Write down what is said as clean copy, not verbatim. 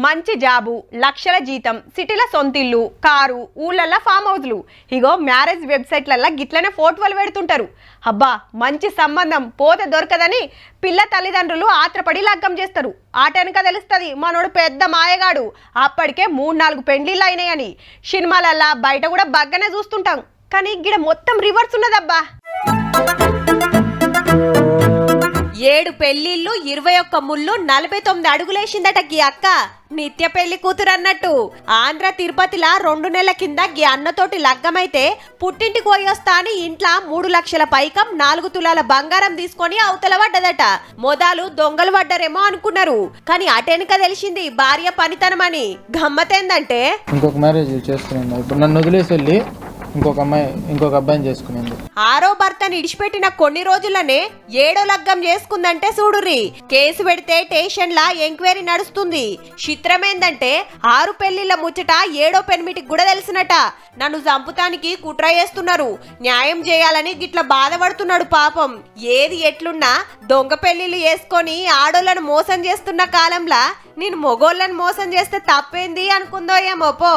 మంచి జాబు, లక్షల జీతం, సిటీల సొంతిల్లు, కారు, ఊళ్ళల్లో ఫామ్ హౌస్లు. ఇగో మ్యారేజ్ వెబ్సైట్లల్లో గిట్లనే ఫోటోలు పెడుతుంటారు. అబ్బా మంచి సంబంధం పోతే దొరకదని పిల్ల తల్లిదండ్రులు ఆత్రపడి లగ్గం చేస్తారు. ఆటెనక తెలుస్తుంది మనోడు పెద్ద మాయగాడు, అప్పటికే 3-4 పెండ్లిళ్ళు అయినాయని. సినిమాలల్లా బయట కూడా బగ్గనే చూస్తుంటాం, కానీ గిడ మొత్తం రివర్స్ ఉన్నదబ్బా. 7 పెళ్లిళ్ళు, 21 ముళ్ళు, 49 అడుగులేసిందట గీ అక్క. నిత్య పెళ్లి కూతురు అన్నట్టు. ఆంధ్ర తిరుపతిలా 2 నెలల కింద గీ అన్నతోటి లగ్గమైతే పుట్టింటికి పోయొస్తా అని ఇంట్లో 3 లక్షల పైకం 4 తులాల బంగారం తీసుకొని అవతల పడ్డదట. మొదలు దొంగలు పడ్డారేమో అనుకున్నారు, కానీ అటెనక తెలిసింది భార్య పనితనమని. గమ్మతేందంటే ఇంకొక మ్యారేజ్ చేసుకున్నాను, ఇప్పుడు నన్ను వదిలేసి వెళ్ళి ఇంకొక అబ్బాయిని చేసుకునేది. 6వ భర్తని ఇడిచిపెట్టిన కొన్ని రోజులనే 7వ లగ్గం చేసుకుందంటే చూడుర్రి. కేసు పెడితే స్టేషన్లా ఎంక్వైరీ నడుస్తుంది. చిత్రమేందంటే 6 పెళ్లిళ్ల ముచ్చట 7వ పెనిమిటికి కూడా తెలిసినట. నన్ను చంపుతానికి కుట్ర చేస్తున్నారు, న్యాయం చేయాలని గిట్ల బాధపడుతున్నాడు పాపం. ఏది ఎట్లున్నా దొంగ పెళ్లిళ్ళు చేసుకొని ఆడోళ్లను మోసం చేస్తున్న కాలంలా నేను మొగోళ్ళని మోసం చేస్తే తప్పేంది అనుకుందో ఏమో పో.